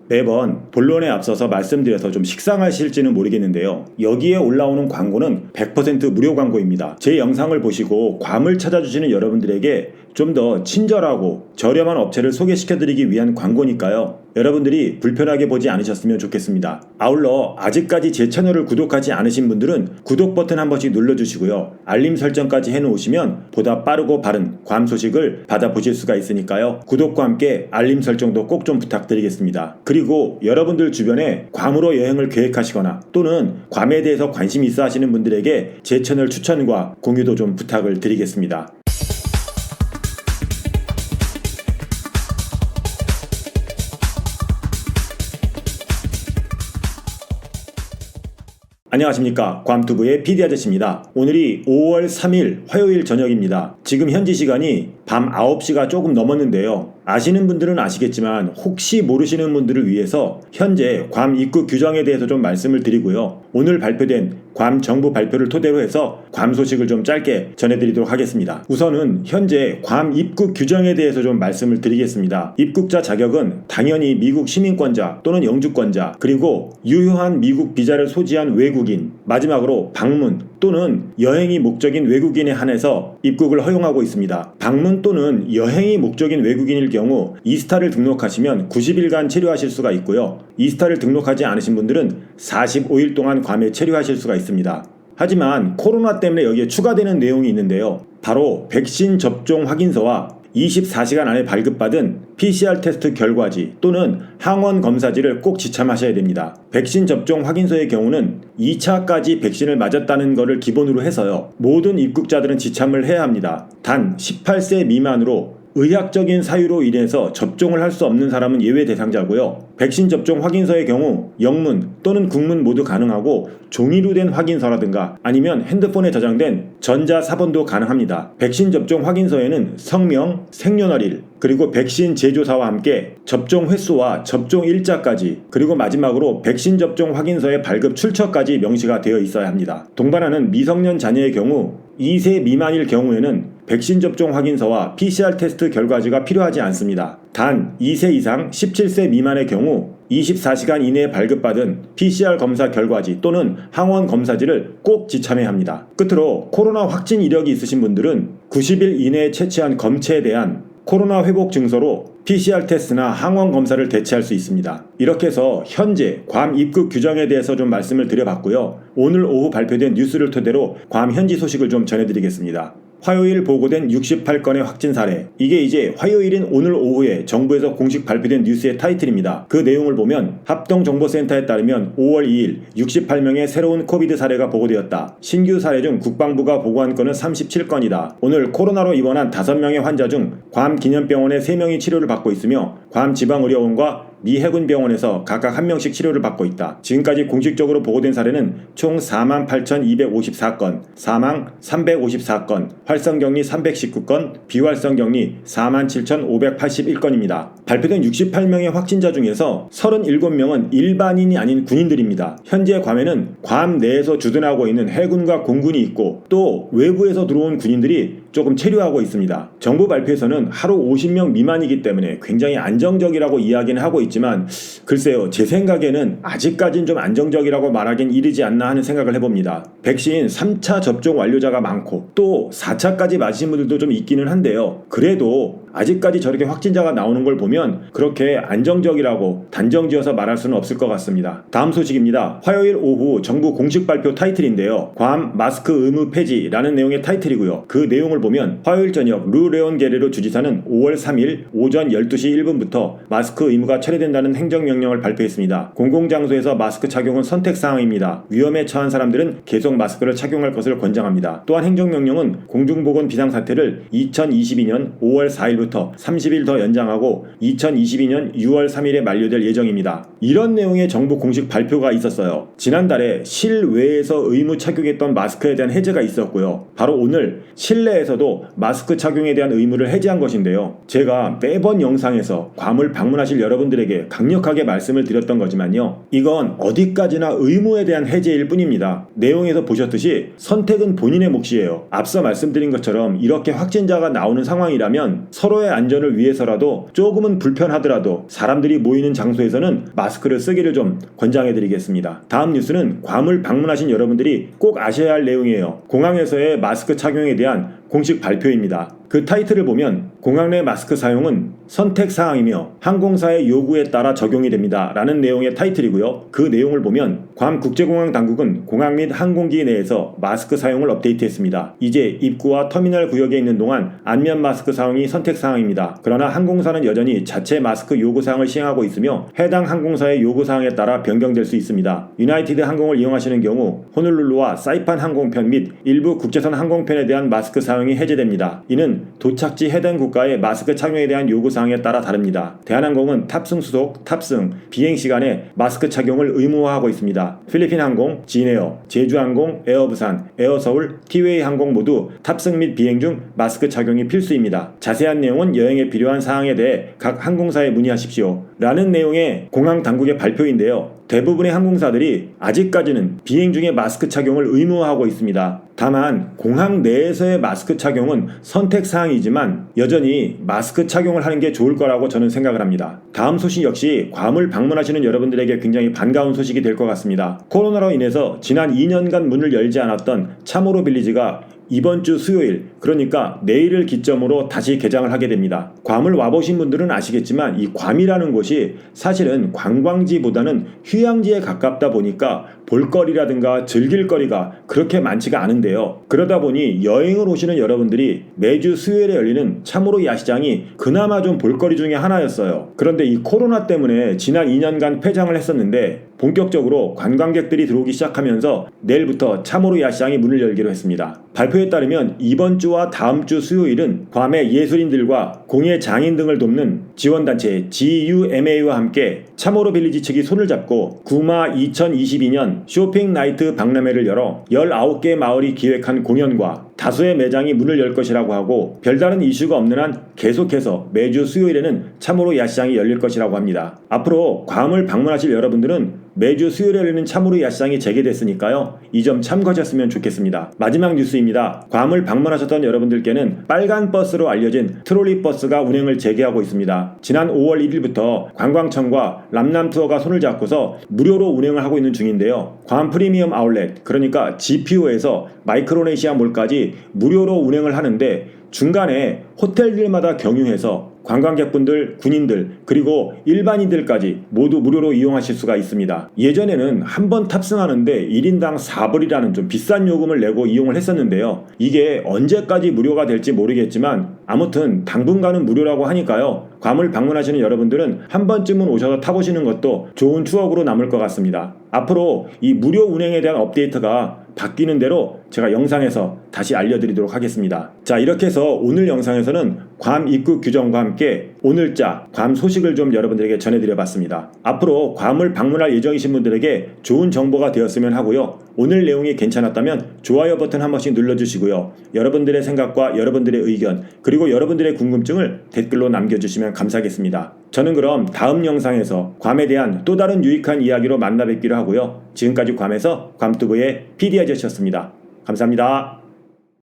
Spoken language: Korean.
매번 본론에 앞서서 말씀드려서 좀 식상하실지는 모르겠는데요. 여기에 올라오는 광고는 100% 무료 광고입니다. 제 영상을 보시고 괌을 찾아주시는 여러분들에게 좀 더 친절하고 저렴한 업체를 소개시켜드리기 위한 광고니까요. 여러분들이 불편하게 보지 않으셨으면 좋겠습니다. 아울러 아직까지 제 채널을 구독하지 않으신 분들은 구독 버튼 한 번씩 눌러주시고요. 알림 설정까지 해놓으시면 보다 빠르고 바른 괌 소식을 받아보실 수가 있으니까요. 구독과 함께 알림 설정도 꼭 좀 부탁드리겠습니다. 그리고 여러분들 주변에 괌으로 여행을 계획하시거나 또는 괌에 대해서 관심 있어 하시는 분들에게 제 채널 추천과 공유도 좀 부탁을 드리겠습니다. 안녕하십니까, 괌투브의 PD아저씨입니다. 오늘이 5월 3일 화요일 저녁입니다. 지금 현지 시간이 밤 9시가 조금 넘었는데요. 아시는 분들은 아시겠지만 혹시 모르시는 분들을 위해서 현재 괌 입국 규정에 대해서 좀 말씀을 드리고요. 오늘 발표된 괌 정부 발표를 토대로 해서 괌 소식을 좀 짧게 전해드리도록 하겠습니다. 우선은 현재 괌 입국 규정에 대해서 좀 말씀을 드리겠습니다. 입국자 자격은 당연히 미국 시민권자 또는 영주권자, 그리고 유효한 미국 비자를 소지한 외국인, 마지막으로 방문 또는 여행이 목적인 외국인에 한해서 입국을 허용하고 있습니다. 방문 또는 여행이 목적인 외국인일 경우 이스타를 등록하시면 90일간 체류하실 수가 있고요. 이스타를 등록하지 않으신 분들은 45일 동안 괌에 체류하실 수가 있습니다. 하지만 코로나 때문에 여기에 추가되는 내용이 있는데요. 바로 백신 접종 확인서와 24시간 안에 발급받은 PCR 테스트 결과지 또는 항원 검사지를 꼭 지참하셔야 됩니다. 백신 접종 확인서의 경우는 2차까지 백신을 맞았다는 것을 기본으로 해서요. 모든 입국자들은 지참을 해야 합니다. 단 18세 미만으로 의학적인 사유로 인해서 접종을 할 수 없는 사람은 예외 대상자고요. 백신 접종 확인서의 경우 영문 또는 국문 모두 가능하고 종이로 된 확인서라든가 아니면 핸드폰에 저장된 전자사본도 가능합니다. 백신 접종 확인서에는 성명, 생년월일, 그리고 백신 제조사와 함께 접종 횟수와 접종 일자까지, 그리고 마지막으로 백신 접종 확인서의 발급 출처까지 명시가 되어 있어야 합니다. 동반하는 미성년 자녀의 경우 2세 미만일 경우에는 백신 접종 확인서와 PCR 테스트 결과지가 필요하지 않습니다. 단 2세 이상 17세 미만의 경우 24시간 이내에 발급받은 PCR 검사 결과지 또는 항원 검사지를 꼭 지참해야 합니다. 끝으로 코로나 확진 이력이 있으신 분들은 90일 이내에 채취한 검체에 대한 코로나 회복 증서로 PCR 테스트나 항원 검사를 대체할 수 있습니다. 이렇게 해서 현재 괌 입국 규정에 대해서 좀 말씀을 드려봤고요. 오늘 오후 발표된 뉴스를 토대로 괌 현지 소식을 좀 전해드리겠습니다. 화요일 보고된 68건의 확진 사례. 이게 이제 화요일인 오늘 오후에 정부에서 공식 발표된 뉴스의 타이틀입니다. 그 내용을 보면 합동정보센터에 따르면 5월 2일 68명의 새로운 코비드 사례가 보고되었다. 신규 사례 중 국방부가 보고한 건은 37건이다. 오늘 코로나로 입원한 5명의 환자 중 괌 기념병원에 3명이 치료를 받고 있으며 괌 지방의료원과 미 해군병원에서 각각 1명씩 치료를 받고 있다. 지금까지 공식적으로 보고된 사례는 총 48,254건, 사망 354건, 활성격리 319건, 비활성격리 47,581건입니다. 발표된 68명의 확진자 중에서 37명은 일반인이 아닌 군인들입니다. 현재 괌에는 괌 내에서 주둔하고 있는 해군과 공군이 있고 또 외부에서 들어온 군인들이 조금 체류하고 있습니다. 정부 발표에서는 하루 50명 미만이기 때문에 굉장히 안정적이라고 이야기는 하고 있지만 글쎄요, 제 생각에는 아직까지는 좀 안정적이라고 말하긴 이르지 않나 하는 생각을 해봅니다. 백신 3차 접종 완료자가 많고 또 4차까지 맞으신 분들도 좀 있기는 한데요. 그래도 아직까지 저렇게 확진자가 나오는 걸 보면 그렇게 안정적이라고 단정지어서 말할 수는 없을 것 같습니다. 다음 소식입니다. 화요일 오후 정부 공식 발표 타이틀인데요. 괌 마스크 의무 폐지라는 내용의 타이틀이고요. 그 내용을 보면 화요일 저녁 르레온 게레로 주지사는 5월 3일 오전 12시 1분부터 마스크 의무가 철회된다는 행정명령을 발표했습니다. 공공장소에서 마스크 착용은 선택사항입니다. 위험에 처한 사람들은 계속 마스크를 착용할 것을 권장합니다. 또한 행정명령은 공중보건 비상사태를 2022년 5월 4일부터 30일 더 연장하고 2022년 6월 3일에 만료될 예정입니다. 이런 내용의 정부 공식 발표가 있었어요. 지난달에 실외에서 의무 착용했던 마스크에 대한 해제가 있었고요. 바로 오늘 실내에서도 마스크 착용에 대한 의무를 해제한 것인데요. 제가 매번 영상에서 괌을 방문하실 여러분들에게 강력하게 말씀을 드렸던 거지만요. 이건 어디까지나 의무에 대한 해제일 뿐입니다. 내용에서 보셨듯이 선택은 본인의 몫이에요. 앞서 말씀드린 것처럼 이렇게 확진자가 나오는 상황이라면 서로 서로의 안전을 위해서라도 조금은 불편하더라도 사람들이 모이는 장소에서는 마스크를 쓰기를 좀 권장해드리겠습니다. 다음 뉴스는 괌을 방문하신 여러분들이 꼭 아셔야 할 내용이에요. 공항에서의 마스크 착용에 대한 공식 발표입니다. 그 타이틀을 보면 공항 내 마스크 사용은 선택사항이며 항공사의 요구에 따라 적용이 됩니다 라는 내용의 타이틀이고요. 그 내용을 보면 괌 국제공항 당국은 공항 및 항공기 내에서 마스크 사용을 업데이트했습니다. 이제 입구와 터미널 구역에 있는 동안 안면 마스크 사용이 선택사항입니다. 그러나 항공사는 여전히 자체 마스크 요구사항을 시행하고 있으며 해당 항공사의 요구사항에 따라 변경될 수 있습니다. 유나이티드 항공을 이용하시는 경우 호놀룰루와 사이판 항공편 및 일부 국제선 항공편에 대한 마스크 사용이 해제됩니다. 이는 도착지 해당 국가의 마스크 착용에 대한 요구사항에 따라 다릅니다. 대한항공은 탑승 수속, 탑승, 비행 시간에 마스크 착용을 의무화하고 있습니다. 필리핀 항공, 진에어, 제주항공, 에어부산, 에어서울, 티웨이 항공 모두 탑승 및 비행 중 마스크 착용이 필수입니다. 자세한 내용은 여행에 필요한 사항에 대해 각 항공사에 문의하십시오 라는 내용의 공항 당국의 발표인데요. 대부분의 항공사들이 아직까지는 비행 중에 마스크 착용을 의무화하고 있습니다. 다만 공항 내에서의 마스크 착용은 선택사항이지만 여전히 마스크 착용을 하는 게 좋을 거라고 저는 생각을 합니다. 다음 소식 역시 괌을 방문하시는 여러분들에게 굉장히 반가운 소식이 될 것 같습니다. 코로나로 인해서 지난 2년간 문을 열지 않았던 참호로 빌리지가 이번 주 수요일, 그러니까 내일을 기점으로 다시 개장을 하게 됩니다. 괌을 와보신 분들은 아시겠지만 이 괌이라는 곳이 사실은 관광지보다는 휴양지에 가깝다 보니까 볼거리라든가 즐길거리가 그렇게 많지가 않은데요. 그러다 보니 여행을 오시는 여러분들이 매주 수요일에 열리는 참호로 야시장이 그나마 좀 볼거리 중에 하나였어요. 그런데 이 코로나 때문에 지난 2년간 폐장을 했었는데 본격적으로 관광객들이 들어오기 시작하면서 내일부터 참호로 야시장이 문을 열기로 했습니다. 발표에 따르면 이번 주와 다음 주 수요일은 괌의 예술인들과 공예 장인 등을 돕는 지원단체 GUMA와 함께 참호로 빌리지 측이 손을 잡고 구마 2022년 쇼핑 나이트 박람회를 열어 19개 마을이 기획한 공연과 다수의 매장이 문을 열 것이라고 하고 별다른 이슈가 없는 한 계속해서 매주 수요일에는 참호로 야시장이 열릴 것이라고 합니다. 앞으로 괌을 방문하실 여러분들은 매주 수요일에 열리는 참호로 야시장이 재개됐으니까요. 이 점 참고하셨으면 좋겠습니다. 마지막 뉴스입니다. 괌을 방문하셨던 여러분들께는 빨간 버스로 알려진 트롤리 버스가 운행을 재개하고 있습니다. 지난 5월 1일부터 관광청과 람남투어가 손을 잡고서 무료로 운행을 하고 있는 중인데요. 괌 프리미엄 아울렛, 그러니까 GPO에서 마이크로네시아 몰까지 무료로 운행을 하는데 중간에 호텔들마다 경유해서 관광객분들, 군인들, 그리고 일반인들까지 모두 무료로 이용하실 수가 있습니다. 예전에는 한 번 탑승하는데 1인당 4불이라는 좀 비싼 요금을 내고 이용을 했었는데요. 이게 언제까지 무료가 될지 모르겠지만 아무튼 당분간은 무료라고 하니까요. 괌을 방문하시는 여러분들은 한 번쯤은 오셔서 타보시는 것도 좋은 추억으로 남을 것 같습니다. 앞으로 이 무료 운행에 대한 업데이트가 바뀌는 대로 제가 영상에서 다시 알려드리도록 하겠습니다. 자, 이렇게 해서 오늘 영상에서는 괌 입국 규정과 함께 오늘자 괌 소식을 좀 여러분들에게 전해드려봤습니다. 앞으로 괌을 방문할 예정이신 분들에게 좋은 정보가 되었으면 하고요. 오늘 내용이 괜찮았다면 좋아요 버튼 한 번씩 눌러주시고요. 여러분들의 생각과 여러분들의 의견 그리고 여러분들의 궁금증을 댓글로 남겨주시면 감사하겠습니다. 저는 그럼 다음 영상에서 괌에 대한 또 다른 유익한 이야기로 만나 뵙기로 하고요. 지금까지 괌에서 괌투브의 PD 아저씨였습니다. 감사합니다.